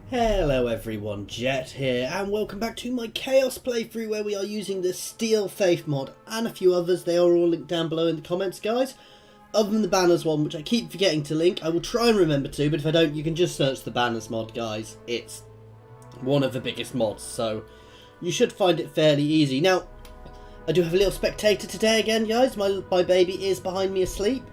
Hello everyone, Jet here, and welcome back to my Chaos playthrough where we are using the Steel Faith mod and a few others. They are all linked down below in the comments, guys. Other than the Banners one, which I keep forgetting to link, I will try and remember to, but if I don't, you can just search the Banners mod, guys. It's one of the biggest mods, so you should find it fairly easy. Now, I do have a little spectator today again, guys. My baby is behind me asleep,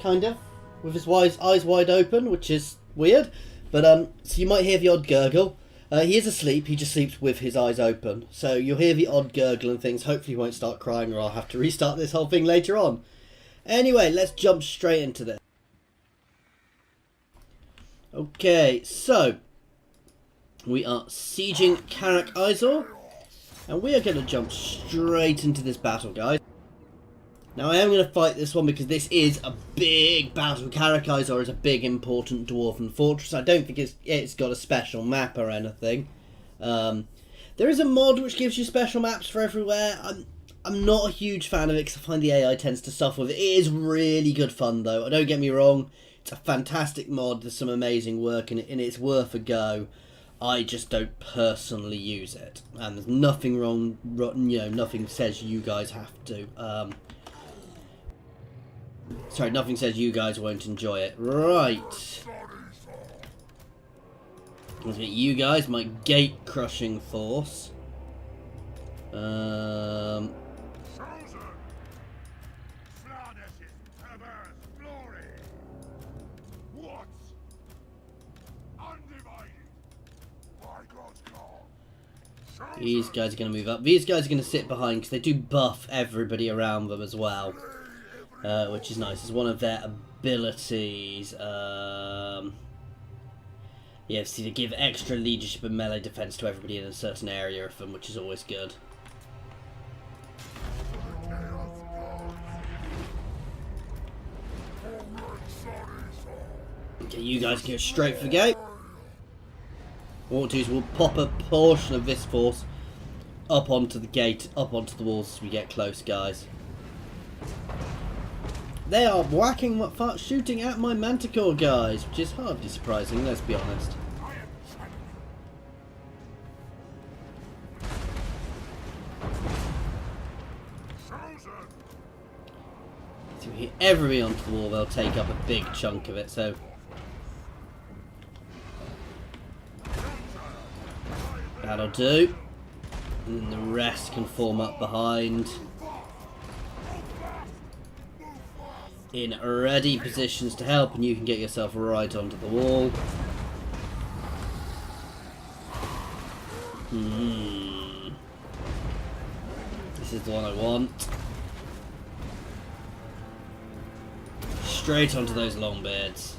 kind of, with his eyes wide open, which is weird. But, so you might hear the odd gurgle. He is asleep, he just sleeps with his eyes open. So you'll hear the odd gurgle and things. Hopefully he won't start crying or I'll have to restart this whole thing later on. Anyway, let's jump straight into this. Okay, so we are sieging Karak Izor. And we are going to jump straight into this battle, guys. Now I am going to fight this one because this is a big battle. Karak Izor is a big important dwarven fortress. I don't think it's got a special map or anything. There is a mod which gives you special maps for everywhere. I'm not a huge fan of it because I find the AI tends to suffer with it. It is really good fun though. Don't get me wrong. It's a fantastic mod. There's some amazing work in it and it's worth a go. I just don't personally use it. And there's nothing wrong, you know, nothing says you guys have to. Sorry, nothing says you guys won't enjoy it. Right. Let's get you guys, my gate crushing force. These guys are going to move up. These guys are going to sit behind because they do buff everybody around them as well. Which is nice. It's one of their abilities. Yeah, see, to give extra leadership and melee defense to everybody in a certain area of them, which is always good. Okay, you guys go straight for the gate. What we'll do is we'll pop a portion of this force up onto the gate, up onto the walls as we get close, guys. They are shooting at my Manticore, guys, which is hardly surprising, let's be honest. If we hit everybody onto the wall, they'll take up a big chunk of it, so... That'll do. And then the rest can form up behind. In ready positions to help, and you can get yourself right onto the wall. This is the one I want. Straight onto those long beards.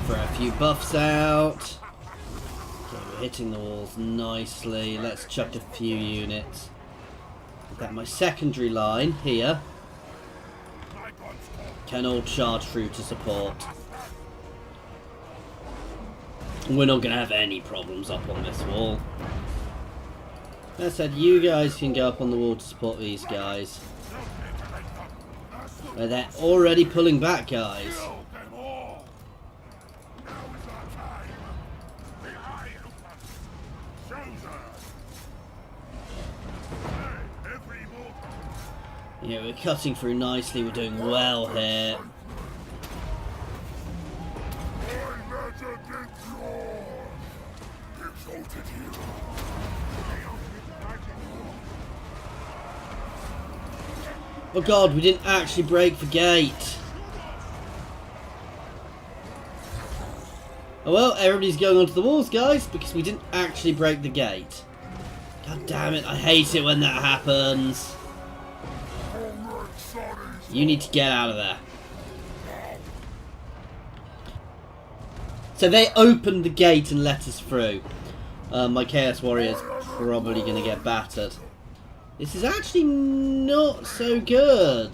Throw a few buffs out. Okay, we're hitting the walls nicely. Let's chuck a few units. That my secondary line here can all charge through to support. We're not going to have any problems up on this wall. As I said, you guys can go up on the wall to support these guys. They're already pulling back, guys. Yeah, we're cutting through nicely, we're doing well here. Oh god, we didn't actually break the gate. Oh well, everybody's going onto the walls, guys, because we didn't actually break the gate. God damn it, I hate it when that happens. You need to get out of there. So they opened the gate and let us through. My Chaos Warrior is probably going to get battered. This is actually not so good.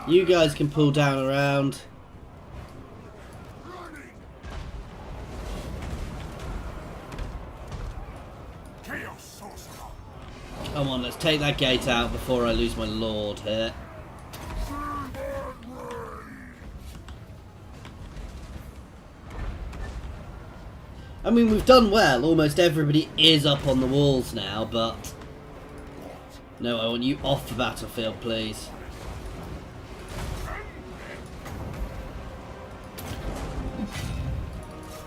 You guys can pull down around. Come on, let's take that gate out before I lose my lord here. I mean, we've done well. Almost everybody is up on the walls now, but... No, I want you off the battlefield, please.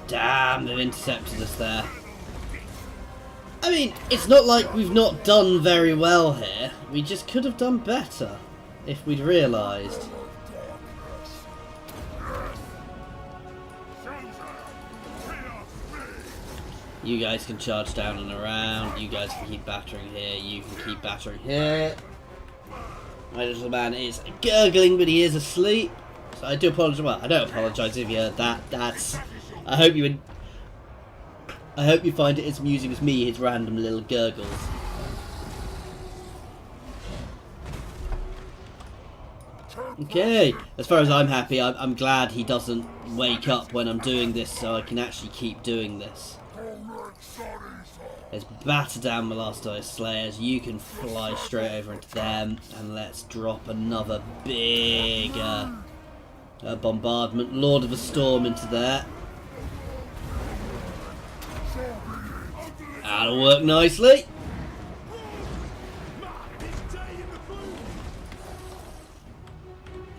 Damn, they've intercepted us there. I mean, it's not like we've not done very well here. We just could have done better if we'd realised. You guys can charge down and around. You guys can keep battering here. You can keep battering here. My little man is gurgling, but he is asleep. So I do apologise. Well, I don't apologise if you heard that. That's... I hope you find it as amusing as me, his random little gurgles. Okay, as far as I'm happy, I'm glad he doesn't wake up when I'm doing this, so I can actually keep doing this. Let's batter down the last Ice Slayers. You can fly straight over into them, and let's drop another big bombardment, Lord of the Storm, into there. That'll work nicely.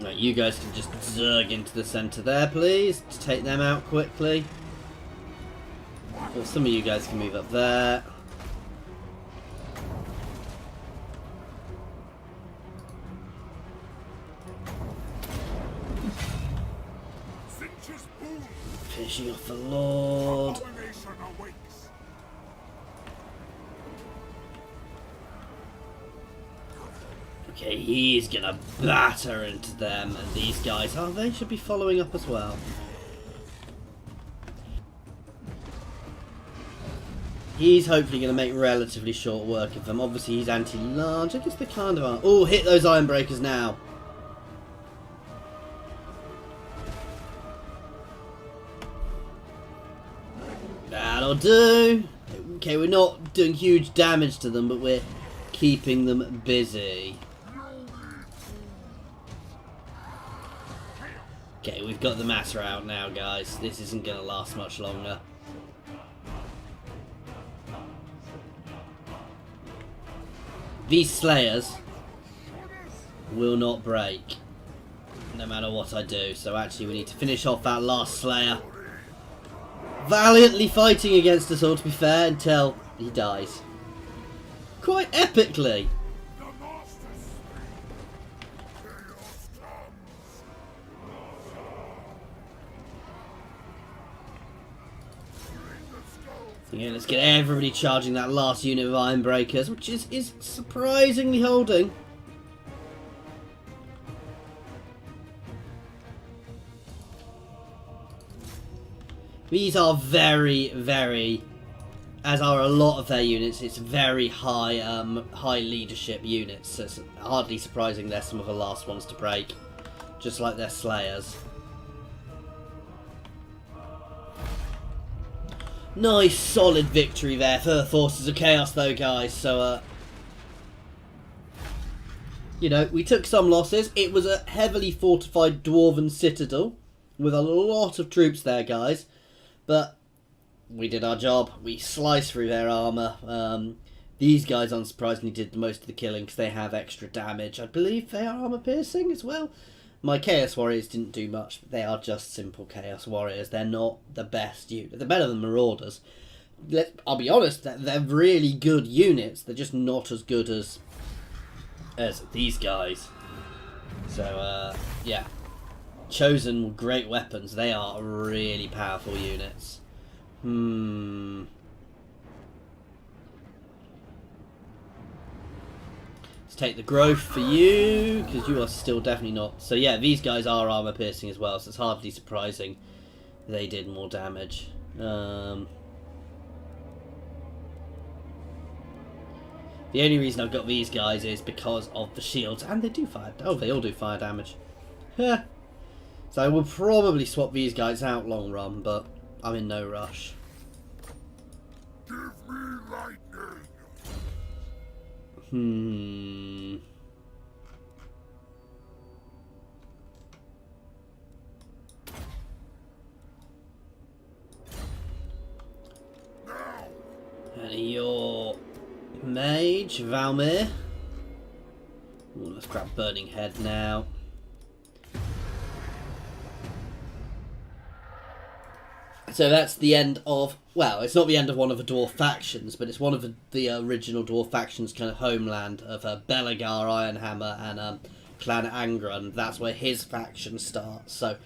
Right, you guys can just zerg into the centre there, please, to take them out quickly. Well, some of you guys can move up there. Finishing off the Lord. Okay, he's gonna batter into them, and these guys, oh, they should be following up as well. He's hopefully going to make relatively short work of them. Obviously, he's anti-large. I guess they kind of are. Oh, hit those iron breakers now. That'll do. Okay, we're not doing huge damage to them, but we're keeping them busy. Okay, we've got the matter out now, guys. This isn't going to last much longer. These Slayers will not break, no matter what I do. So actually we need to finish off that last Slayer. Valiantly fighting against us all, to be fair, until he dies. Quite epically. Yeah, let's get everybody charging that last unit of Iron Breakers, which is surprisingly holding. These are very, very, as are a lot of their units, it's very high high leadership units, so it's hardly surprising they're some of the last ones to break, just like their Slayers. Nice solid victory there for the Forces of Chaos though, guys, so you know, we took some losses. It was a heavily fortified Dwarven citadel with a lot of troops there, guys, but we did our job. We sliced through their armour. These guys unsurprisingly did most of the killing because they have extra damage. I believe they are armour piercing as well. My Chaos Warriors didn't do much, but they are just simple Chaos Warriors. They're not the best unit. They're better than Marauders. I'll be honest, they're really good units. They're just not as good as these guys. So, yeah. Chosen with great weapons. They are really powerful units. Take the growth for you, because you are still definitely not. So yeah, these guys are armor piercing as well, so it's hardly surprising they did more damage. The only reason I've got these guys is because of the shields, and they do fire. Oh, they all do fire damage. So I will probably swap these guys out long run, but I'm in no rush. Give me lightning. And your mage, Valmir. Ooh, let's grab Burning Head now. So that's the end of, well, it's not the end of one of the dwarf factions, but it's one of the original dwarf factions' kind of homeland of Belagar, Ironhammer, and Clan Angron. That's where his faction starts. So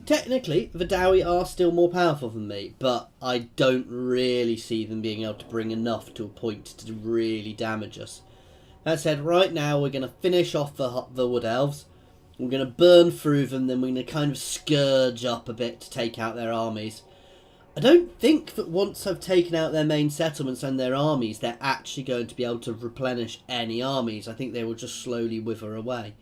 technically, the Dowie are still more powerful than me, but I don't really see them being able to bring enough to a point to really damage us. That said, right now we're going to finish off the Wood Elves. We're going to burn through them, then we're going to kind of scourge up a bit to take out their armies. I don't think that once I've taken out their main settlements and their armies, they're actually going to be able to replenish any armies. I think they will just slowly wither away.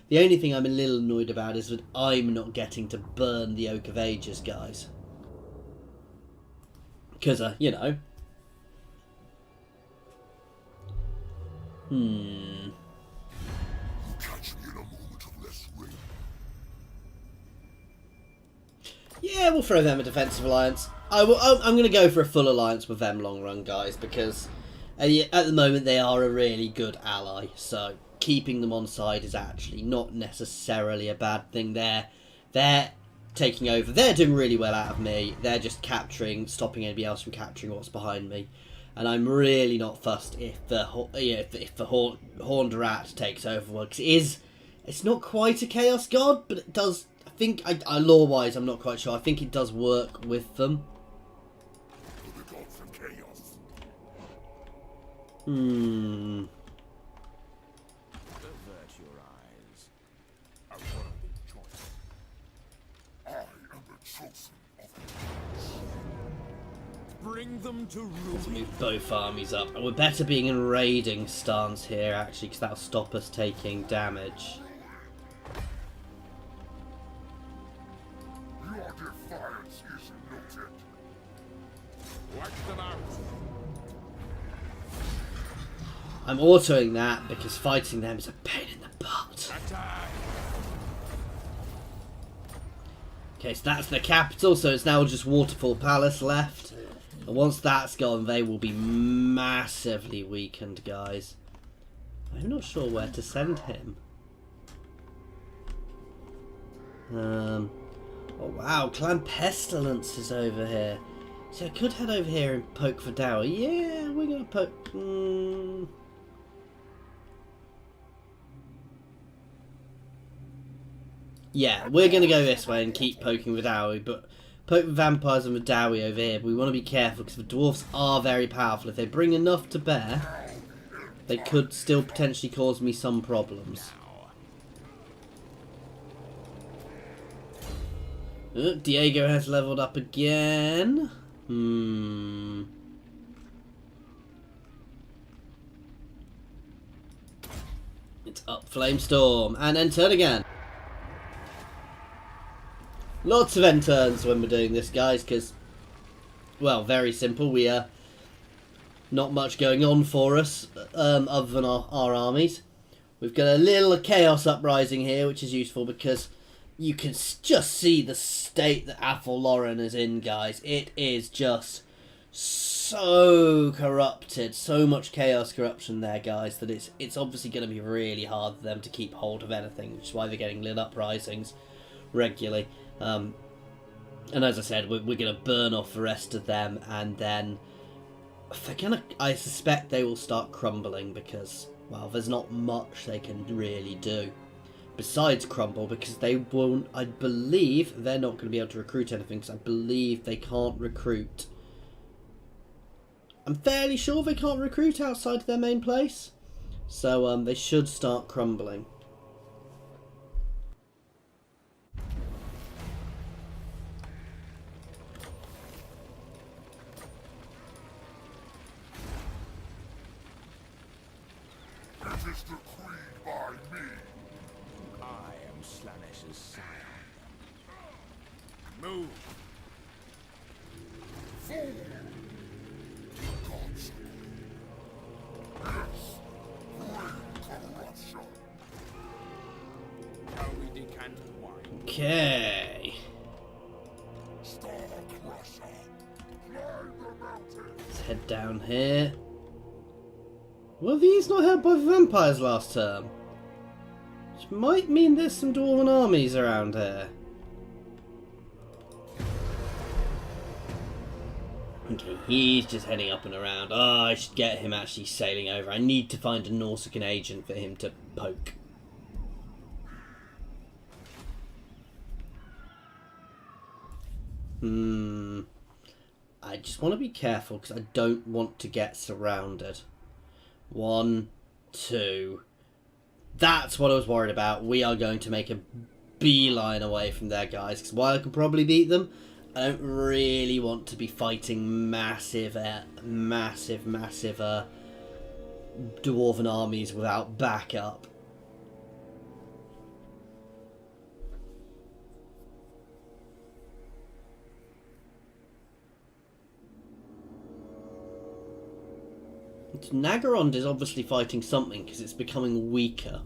The only thing I'm a little annoyed about is that I'm not getting to burn the Oak of Ages, guys. Because, you know. Yeah, we'll throw them a defensive alliance. I'm going to go for a full alliance with them long run, guys, because at the moment they are a really good ally. So keeping them on side is actually not necessarily a bad thing. They're taking over. They're doing really well out of me. They're just stopping anybody else from capturing what's behind me. And I'm really not fussed if the Horned Rat takes over, because it's not quite a Chaos God, but it does. I think, lore-wise, I'm not quite sure. I think it does work with them. Bring them to ruin. Let's move both armies up. And we're better being in raiding stance here, actually, because that'll stop us taking damage. Your defiance is noted. Wipe them out. I'm autoing that because fighting them is a pain in the butt. Attack. Okay, so that's the capital, so it's now just Waterfall Palace left. And once that's gone, they will be massively weakened, guys. I'm not sure where to send him. Oh wow, Clan Pestilence is over here. So I could head over here and poke for Dowie. Yeah, we're gonna poke. Yeah, we're going to go this way and keep poking with Dowie, but poke the vampires and the Dowie over here. But we want to be careful because the dwarfs are very powerful. If they bring enough to bear, they could still potentially cause me some problems. Diego has leveled up again. It's up Flamestorm and then turn again. Lots of end turns when we're doing this, guys, because, well, very simple. We are not much going on for us other than our armies. We've got a little chaos uprising here, which is useful because you can just see the state that Athel Loren is in, guys. It is just so corrupted, so much chaos corruption there, guys, that it's obviously going to be really hard for them to keep hold of anything, which is why they're getting little uprisings regularly. And as I said, we're going to burn off the rest of them, and then I suspect they will start crumbling because, well, there's not much they can really do besides crumble, because they won't, I believe they're not going to be able to recruit anything, because I believe they can't recruit. I'm fairly sure they can't recruit outside of their main place, so they should start crumbling. It is decreed by me. I am Slanesh's scion. Move. Fool. Gods. Yes. Okay. Star Crusher. Climb the mountain. Let's head down here. Were these not held by vampires last term? Which might mean there's some dwarven armies around here. Okay, he's just heading up and around. Oh, I should get him actually sailing over. I need to find a Nautican agent for him to poke. I just want to be careful because I don't want to get surrounded. 1, 2. That's what I was worried about. We are going to make a beeline away from there, guys. Because while I can probably beat them, I don't really want to be fighting massive dwarven armies without backup. Nagarond is obviously fighting something because it's becoming weaker.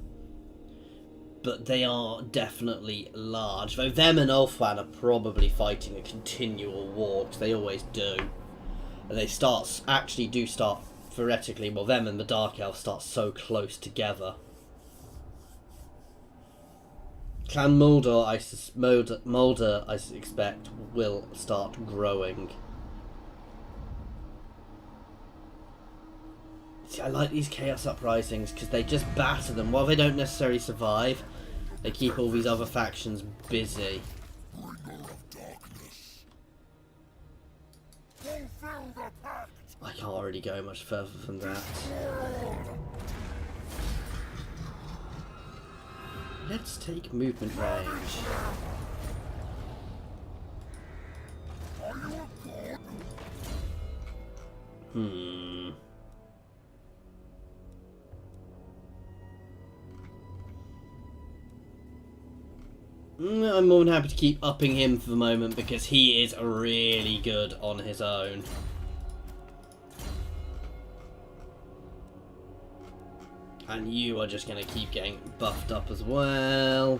But they are definitely large. Though them and Ulfwan are probably fighting a continual war, because they always do. And they actually do start, theoretically, well, them and the Dark Elf start so close together. Clan Mulder, I expect, will start growing. See, I like these Chaos Uprisings because they just batter them. While they don't necessarily survive, they keep all these other factions busy. Bringer of darkness. Fulfill the pact. I can't really go much further than that. Let's take movement range. Are you a god? I'm more than happy to keep upping him for the moment because he is really good on his own. And you are just going to keep getting buffed up as well.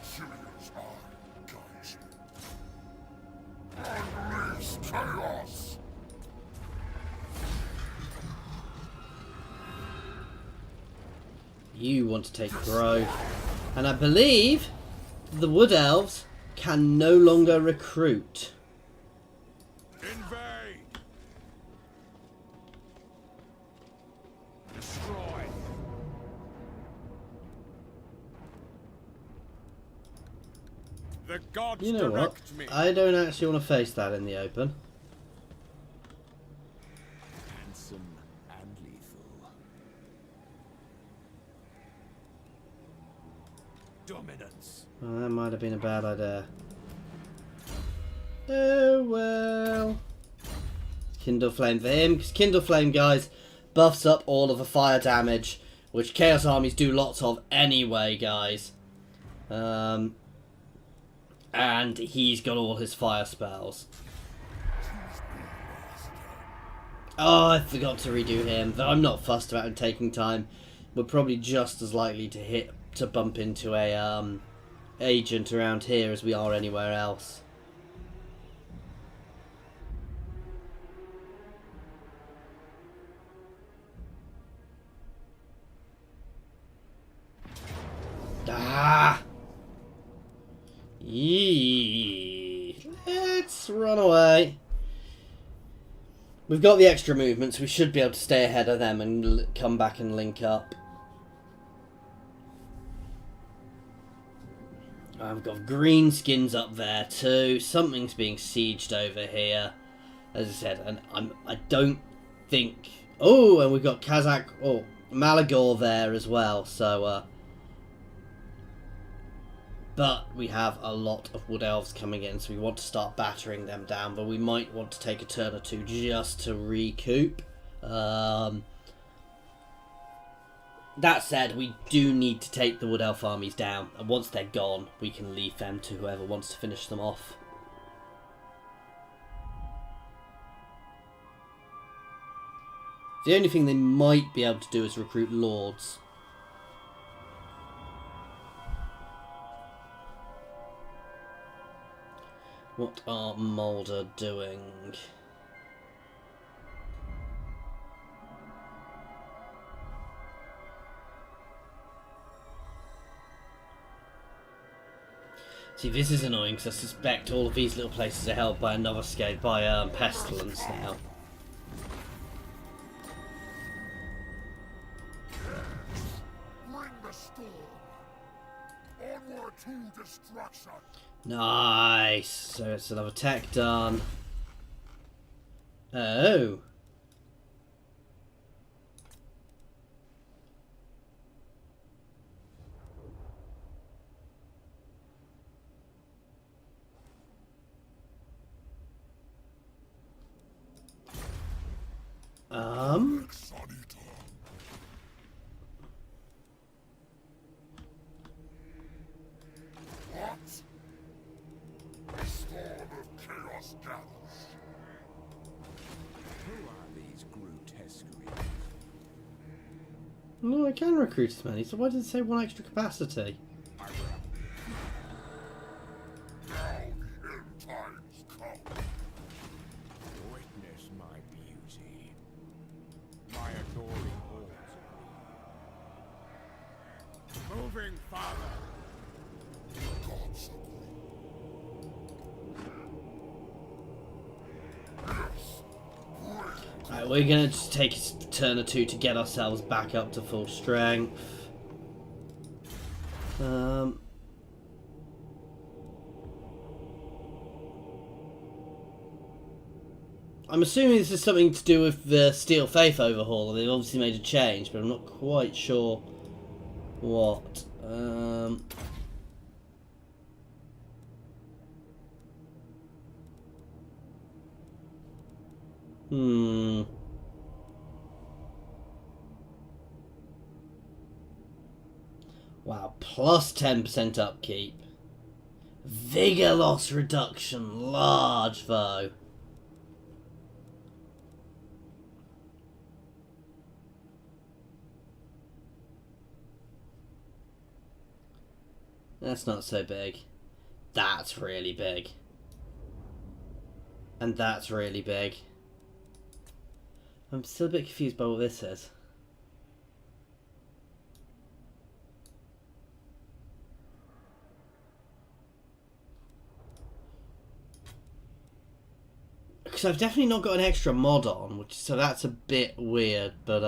Serious guys. Unleash chaos. You want to take growth. And I believe the Wood Elves can no longer recruit. Invade. Destroy. The gods You know what? direct me. I don't actually want to face that in the open. Handsome and lethal. Dominance. Well, that might have been a bad idea. Oh well. Kindle Flame for him, because Kindle Flame, guys, buffs up all of the fire damage, which Chaos Armies do lots of anyway, guys. And he's got all his fire spells. Oh, I forgot to redo him. Though I'm not fussed about him taking time. We're probably just as likely to bump into a agent around here as we are anywhere else. Ah! Yee. Let's run away. We've got the extra movements. We should be able to stay ahead of them and come back and link up. I've got green skins up there too. Something's being sieged over here, as I said, and I don't think. Oh, and we've got Malagor there as well. So, but we have a lot of Wood Elves coming in, so we want to start battering them down. But we might want to take a turn or two just to recoup. That said, we do need to take the Wood Elf armies down, and once they're gone, we can leave them to whoever wants to finish them off. The only thing they might be able to do is recruit lords. What are Mulder doing? See, this is annoying because I suspect all of these little places are held by another scale, by pestilence now. Bring the storm. Onward to destruction. Nice. So it's another tech done. Oh. What? A storm of chaos gathers. Who are these grotesque creatures? No, I can recruit as many, so why did it say 1 extra capacity? Now the end times come. Witness my beauty. My adoring halls. Moving farther. Gods. Right, we're gonna just take a turn or two to get ourselves back up to full strength. I'm assuming this is something to do with the Steel Faith Overhaul. They've obviously made a change, but I'm not quite sure what. Wow, plus 10% upkeep. Vigor loss reduction, large though. That's not so big. That's really big. And that's really big. I'm still a bit confused by what this is. Because I've definitely not got an extra mod on, so that's a bit weird, but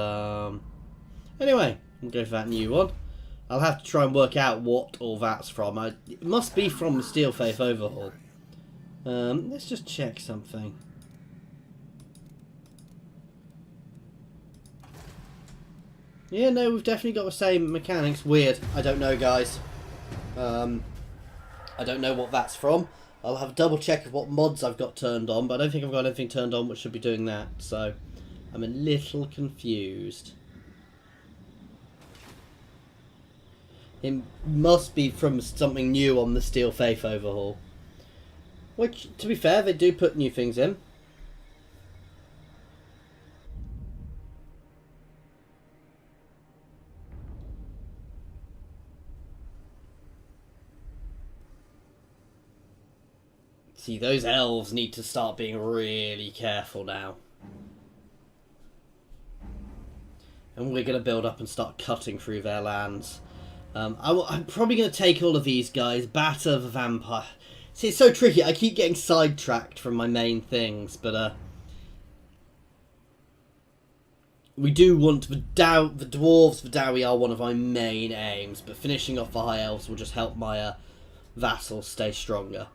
anyway, we'll go for that new one. I'll have to try and work out what all that's from. It must be from the Steel Faith Overhaul. Let's just check something. Yeah, no, we've definitely got the same mechanics. Weird. I don't know, guys. I don't know what that's from. I'll have a double check of what mods I've got turned on, but I don't think I've got anything turned on which should be doing that, so I'm a little confused. It must be from something new on the Steel Faith Overhaul. Which, to be fair, they do put new things in. See, those elves need to start being really careful now. And we're going to build up and start cutting through their lands. I'm probably going to take all of these guys, batter the vampire. See, it's so tricky. I keep getting sidetracked from my main things, but we do want the dwarves, the Dowie are one of my main aims, but finishing off the high elves will just help my vassals stay stronger.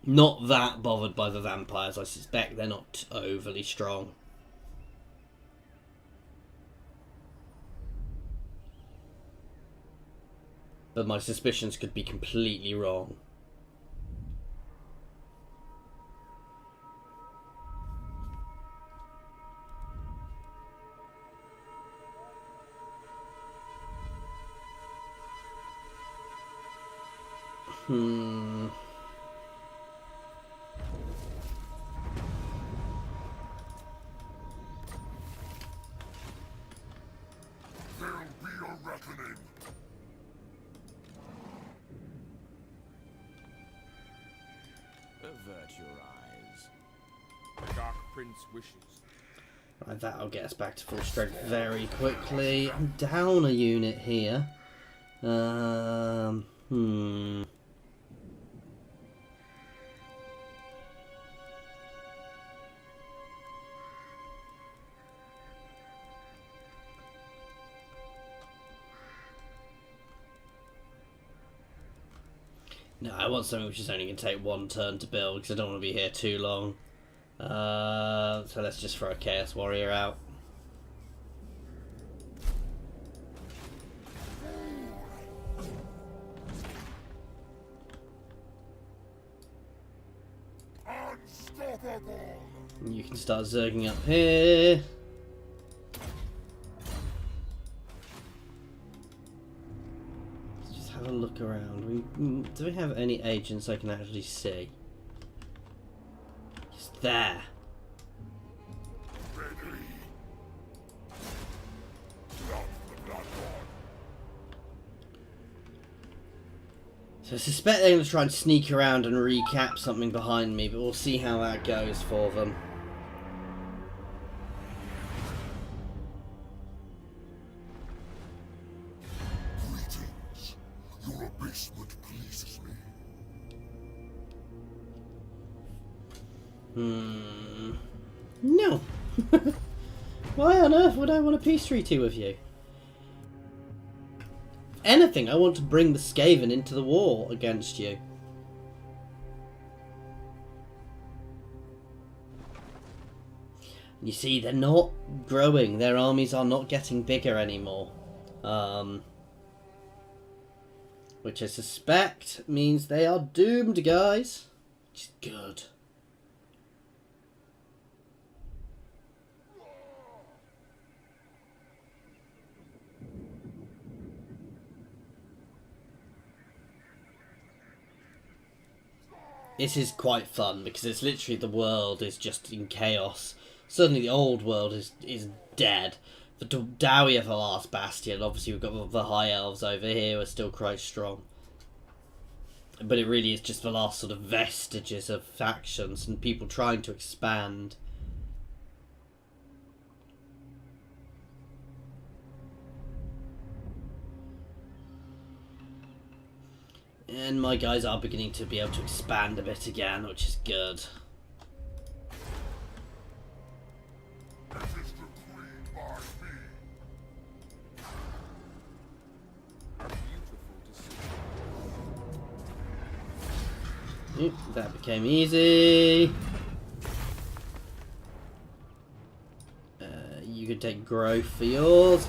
Not that bothered by the vampires. I suspect they're not overly strong. But my suspicions could be completely wrong. There'll be a reckoning. avert your eyes. The Dark Prince wishes. Right, that'll get us back to full strength very quickly. I'm down a unit here. No, I want something which is only going to take one turn to build because I don't want to be here too long. So let's just throw a Chaos Warrior out. Unstoppable! You can start zerging up here. Let's just have a look around. Do we have any agents I can actually see? It's there. Ready! Drop the blood one. So I suspect they're going to try and sneak around and recap something behind me, but we'll see how that goes for them. Greetings. Your abasement pleases me. No. Why on earth would I want a peace treaty with you? If anything, I want to bring the Skaven into the war against you. You see, they're not growing. Their armies are not getting bigger anymore. Which I suspect means they are doomed, guys. Which is good. This is quite fun because it's literally the world is just in chaos. Suddenly the old world is dead. The Dowie are the last bastion. Obviously we've got the High Elves over here who are still quite strong. But it really is just the last sort of vestiges of factions and people trying to expand. And my guys are beginning to be able to expand a bit again, which is good. It is decreed by me. Beautiful to see. Oop, that became easy. You can take growth for yours.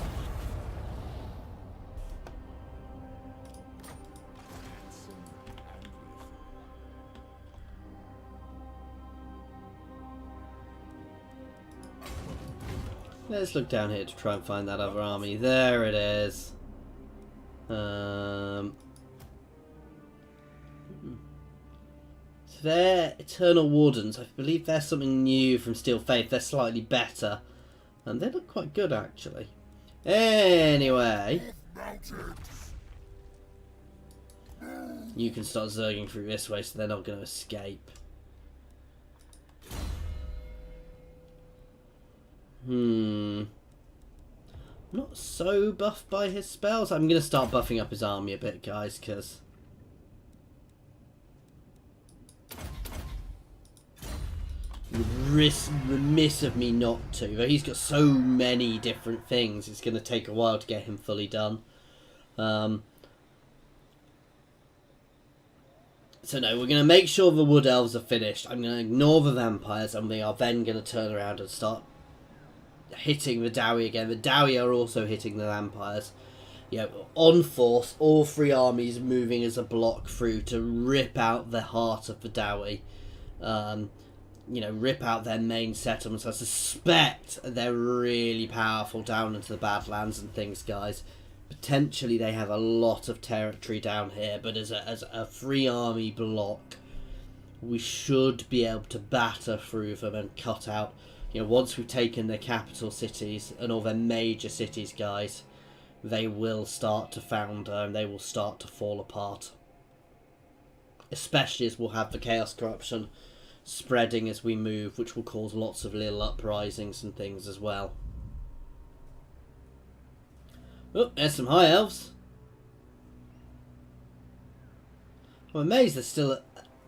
Let's look down here to try and find that other army. There it is. So they're Eternal Wardens. I believe they're something new from Steel Faith. They're slightly better. And they look quite good, actually. Anyway. Mounted. You can start zerging through this way so they're not going to escape. Not so buffed by his spells. I'm going to start buffing up his army a bit, guys, because remiss of me not to. But he's got so many different things, it's going to take a while to get him fully done. So no, we're going to make sure the Wood Elves are finished. I'm going to ignore the Vampires, and we are then going to turn around and start hitting the Dowie again. The Dowie are also hitting the Vampires. Yeah, on force, all three armies moving as a block through to rip out the heart of the Dowie. You know, rip out their main settlements. I suspect they're really powerful down into the Badlands and things, guys. Potentially they have a lot of territory down here, but as a free army block, we should be able to batter through them and cut out. You know, once we've taken their capital cities and all their major cities, guys, they will start to founder and they will start to fall apart. Especially as we'll have the Chaos Corruption spreading as we move, which will cause lots of little uprisings and things as well. Oh, there's some high elves. I'm amazed there's still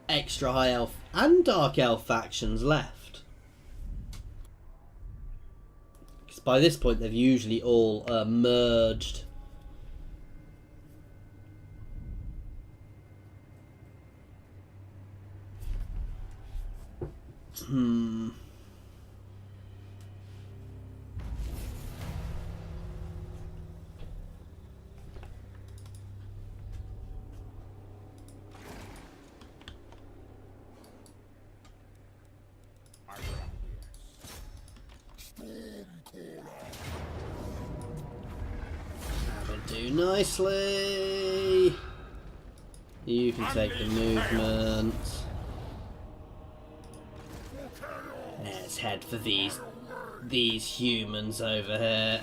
extra high elf and dark elf factions left. Because by this point they've usually all merged. That'll do nicely. You can take the movement. Let's head for these humans over here.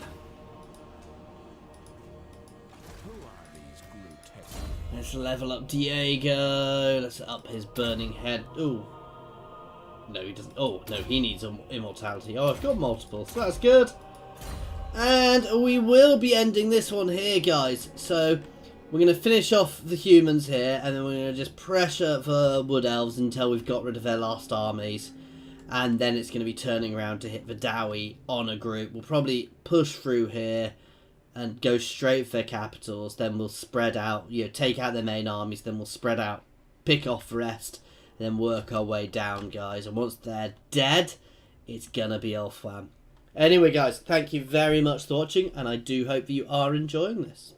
Let's level up Diego. Let's up his burning head. Ooh. No, he doesn't. Oh, no, he needs immortality. Oh, I've got multiple, so that's good. And we will be ending this one here, guys. So we're going to finish off the humans here, and then we're going to just pressure for wood elves until we've got rid of their last armies. And then it's going to be turning around to hit the Dowie on a group. We'll probably push through here and go straight for their capitals. Then we'll spread out, you know, take out their main armies. Then we'll spread out, pick off the rest, and then work our way down, guys. And once they're dead, it's going to be all fun. Anyway, guys, thank you very much for watching, and I do hope that you are enjoying this.